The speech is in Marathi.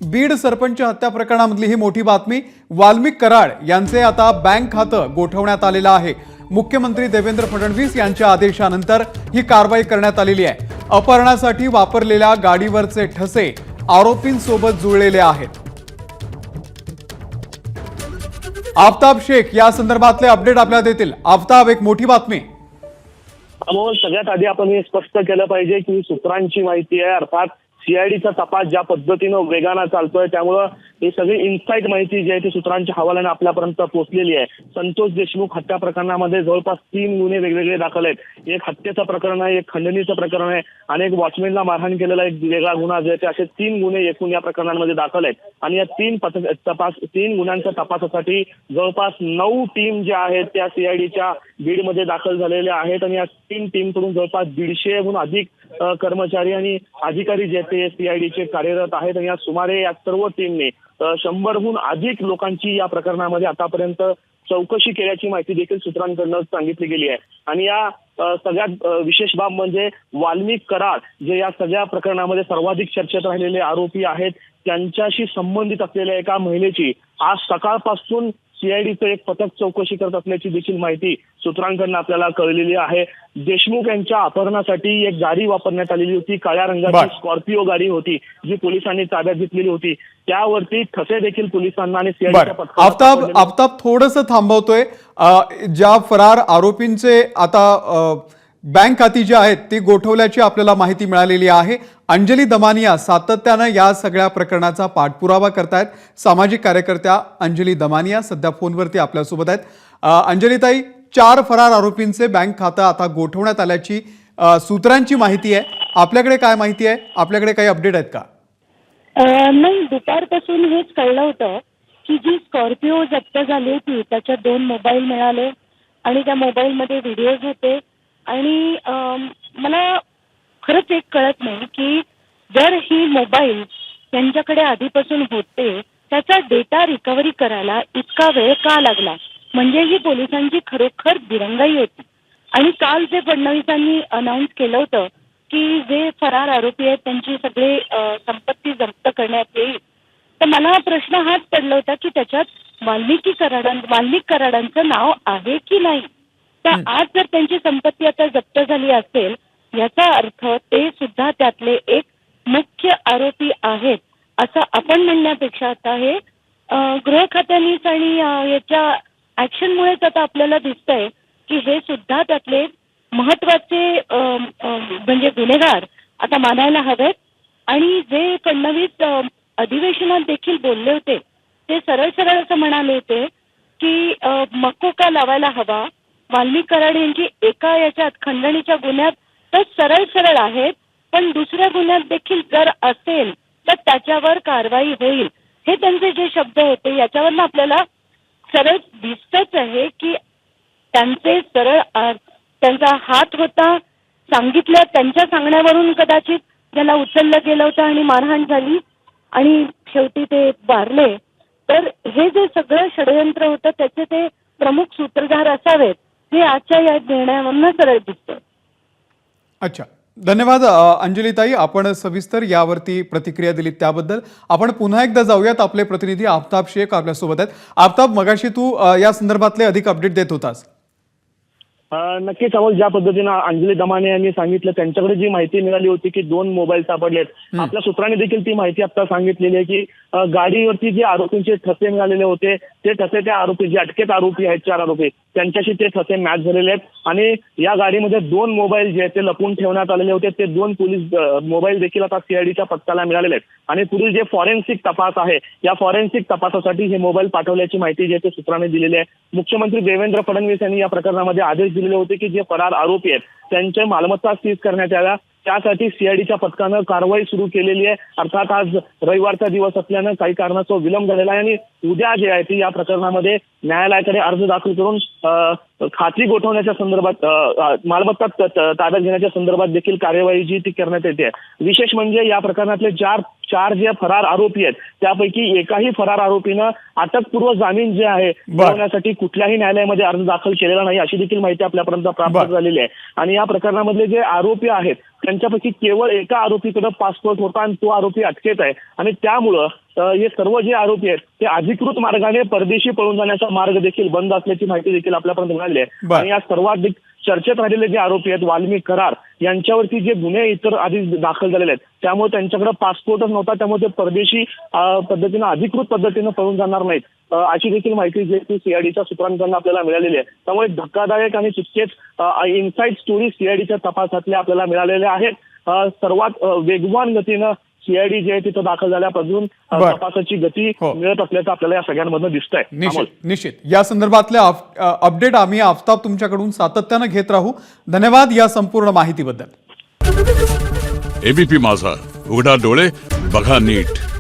बीड सरपंच हत्या प्रकरणामधली ही मोठी बातमी। वाल्मिक कराड यांचे आता बँक खातं गोठवण्यात आलेलं आहे। मुख्यमंत्री देवेंद्र फडणवीस यांच्या आदेशानंतर ही कारवाई करण्यात आलेली आहे। अपहरणासाठी वापरलेल्या गाडीवरचे ठसे आरोपींसोबत जुळलेले आहेत। आफताब शेख या संदर्भातले अपडेट आपल्याला देतील। आफताब, एक मोठी बातमी। अमोल, सगळ्यात आधी आपण हे स्पष्ट केलं पाहिजे की सूत्रांची माहिती आहे, अर्थात सीआयडीचा तपास ज्या पद्धतीनं वेगानं चालतोय त्यामुळं ही सगळी इन्साइट माहिती जी आहे ती सूत्रांच्या हवाल्याने आपल्यापर्यंत पोहोचलेली आहे। संतोष देशमुख हत्या प्रकरणामध्ये जवळपास 3 गुन्हे वेगवेगळे दाखल आहेत। एक हत्येचं प्रकरण आहे, एक खंडणीचं प्रकरण आहे आणि एक वॉचमॅनला मारहाण केलेला एक वेगळा गुन्हा जे आहे असे 3 गुन्हे एकूण या प्रकरणांमध्ये दाखल आहेत। आणि या 3 गुन्ह्यांच्या तपासासाठी जवळपास 9 टीम ज्या आहेत त्या सीआयडीच्या बीडमध्ये दाखल झालेल्या आहेत आणि या 3 टीमकडून जवळपास 150हून अधिक कर्मचारी आणि अधिकारी जे ते सीआयडीचे कार्यरत आहेत आणि या सुमारे या सर्व टीमने 100हून अधिक लोकांची या प्रकरणामध्ये आतापर्यंत चौकशी केल्याची माहिती देखील सूत्रांकडून सांगितली गेली आहे। आणि या सगळ्यात विशेष बाब म्हणजे वाल्मिक कराड जे या सगळ्या प्रकरणामध्ये सर्वाधिक चर्चेत राहिलेले आरोपी आहेत त्यांच्याशी संबंधित असलेल्या एका महिलेची आज सकाळपासून सीआयडीचं एक पथक चौकशी करत असल्याची देखील माहिती सूत्रांकडून आपल्याला कळलेली आहे। देशमुख यांच्या अपहरणासाठी एक गाडी वापरण्यात आलेली होती, काळ्या रंगाची स्कॉर्पिओ गाडी होती जी पोलिसांनी ताब्यात घेतलेली होती। त्यावरती ठसे देखील पोलिसांना आणि सीआयडीच्या पथकाला आफताब थोडंसं थांबवतोय। ज्या फरार आरोपींचे आता बँक खाती जी आहेत ती गोठवल्याची आपल्याला माहिती मिळालेली आहे। अंजली दमानिया सातत्यानं या सगळ्या प्रकरणाचा पाठपुरावा करतायत। सामाजिक कार्यकर्त्या अंजली दमानिया सध्या फोनवरती आपल्यासोबत आहेत। अंजलीताई, 4 फरार आरोपींचे बँक खातं आता गोठवण्यात आल्याची सूत्रांची माहिती आहे। आपल्याकडे काय माहिती आहे? आपल्याकडे काही अपडेट आहेत का? नाही, दुपारपासून हेच कळलं होतं की जी स्कॉर्पिओ जप्त झाली होती त्याच्यात 2 मोबाईल मिळाले आणि त्या मोबाईलमध्ये व्हिडिओज होते। आणि मला खरंच एक कळत नाही की जर ही मोबाईल त्यांच्याकडे आधीपासून होते त्याचा डेटा रिकव्हरी करायला इतका वेळ का लागला? म्हणजे ही पोलिसांची खरोखर दिरंगाई होती। आणि काल जे फडणवीसांनी अनाऊन्स केलं होतं की जे फरार आरोपी आहेत त्यांची सगळी संपत्ती जप्त करण्यात येईल, तर मला प्रश्न हाच पडला होता की त्याच्यात वाल्मिक कराडांचं नाव आहे की नाही। तर आज जर त्यांची संपत्ती आता जप्त झाली असेल याचा अर्थ ते सुद्धा त्यातले एक मुख्य आरोपी आहेत असं आपण म्हणण्यापेक्षा आता हे गृह खात्यानेच आणि याच्या ऍक्शनमुळेच आता आपल्याला दिसतंय की हे सुद्धा त्यातले महत्वाचे म्हणजे गुन्हेगार आता मानायला हवेत। आणि जे फडणवीस अधिवेशनात देखील बोलले होते ते सरळ सरळ असं म्हणाले होते की मकोका लावायला हवा। वाल्मिक कराड यांची एका याच्यात खंडणीच्या गुन्ह्यात तर सरळ सरळ आहेत, पण दुसऱ्या गुन्ह्यात देखील जर असेल तर त्याच्यावर कारवाई होईल, हे त्यांचे जे शब्द होते याच्यावरून आपल्याला सरळ दिसतच आहे की त्यांचे सरळ त्यांचा हात होता। सांगितलं त्यांच्या सांगण्यावरून कदाचित त्याला उचललं गेलं होतं आणि मारहाण झाली आणि शेवटी ते वारले। तर हे जे सगळं षडयंत्र होतं त्याचे ते प्रमुख सूत्रधार असावेत हे आजच्या या निर्णयावरून सरळ दिसतं। अच्छा, धन्यवाद अंजलीताई, आपण सविस्तर यावरती प्रतिक्रिया दिलीत त्याबद्दल। आपण पुन्हा एकदा जाऊयात, आपले प्रतिनिधी आफताब शेख आपल्यासोबत आहेत। आफताब, मगाशी तू या संदर्भातले अधिक अपडेट देत होतास। नक्कीच अमोल, ज्या पद्धतीनं अंजली दमाने यांनी सांगितलं त्यांच्याकडे जी माहिती मिळाली होती की 2 मोबाईल सापडलेत, आपल्या सूत्रांनी देखील ती माहिती आता सांगितलेली आहे की गाडीवरती जे आरोपींचे ठसे मिळालेले होते ते ठसे त्या आरोपी जे अटकेत आरोपी आहेत 4 आरोपी त्यांच्याशी ते ठसे मॅच झालेले आहेत। आणि या गाडीमध्ये 2 मोबाईल जे आहेत ते लपून ठेवण्यात आलेले होते, ते 2 पोलीस मोबाईल देखील आता सीआयडीच्या पथकाला मिळालेले आहेत। आणि पुढील जे फॉरेन्सिक तपास आहे या फॉरेन्सिक तपासासाठी हे मोबाईल पाठवल्याची माहिती जी आहे ते सूत्रांनी दिलेली आहे। मुख्यमंत्री देवेंद्र फडणवीस यांनी या प्रकरणामध्ये आदेश दिलेले होते की जे फरार आरोपी आहेत त्यांच्या मालमत्ता सीज करण्यात याव्या, त्यासाठी सीआयडीच्या पथकानं कारवाई सुरू केलेली आहे। अर्थात आज रविवारचा दिवस असल्यानं काही कारणाचा विलंब झालेला आहे आणि उद्या जे आहे ती या प्रकरणामध्ये न्यायालयाकडे अर्ज दाखल करून खाती गोठवण्याच्या संदर्भात मालमत्ता ताब्यात घेण्याच्या संदर्भात देखील कार्यवाही जी ती करण्यात येते। विशेष म्हणजे या प्रकरणातले चार जे फरार आरोपी आहेत त्यापैकी एकाही फरार आरोपीनं अटकपूर्व जामीन जे आहे मिळवण्यासाठी कुठल्याही न्यायालयामध्ये अर्ज दाखल केलेला नाही अशी देखील माहिती आपल्यापर्यंत प्राप्त झालेली आहे। आणि या प्रकरणामधले जे आरोपी आहेत त्यांच्यापैकी केवळ एका आरोपीकडे पासपोर्ट होता आणि तो आरोपी अटकेत आहे. आणि त्यामुळं हे सर्व जे आरोपी आहेत ते अधिकृत मार्गाने परदेशी पळून जाण्याचा मार्ग देखील बंद असल्याची माहिती देखील आपल्यापर्यंत मिळाली आहे. बरं. आणि या सर्वाधिक चर्चेत राहिलेले जे आरोपी आहेत वाल्मिक कराड यांच्यावरती जे गुन्हे इतर आधी दाखल झालेले आहेत त्यामुळे त्यांच्याकडे पासपोर्टच नव्हता, त्यामुळे ते परदेशी पद्धतीनं अधिकृत पद्धतीनं पळून जाणार नाहीत अशी देखील माहिती जी ती सीआयडीच्या सूत्रांकडून आपल्याला मिळालेली आहे. त्यामुळे धक्कादायक आणि तितकेच इनसाइड स्टोरी सीआयडीच्या तपासातल्या आपल्याला मिळालेल्या आहेत. सर्वात वेगवान गतीनं सीआयडी जे आहे तिथं दाखल झाल्यापासून बरं. तपासाची गती हो. मिळत असल्याचं आपल्याला या सगळ्यांमधून दिसतंय. निश्चित या संदर्भातले अपडेट आम्ही आफताब तुमच्याकडून सातत्यानं घेत राहू. धन्यवाद या संपूर्ण माहितीबद्दल. एबीपी माझा, उघडा डोळे बघा नीट.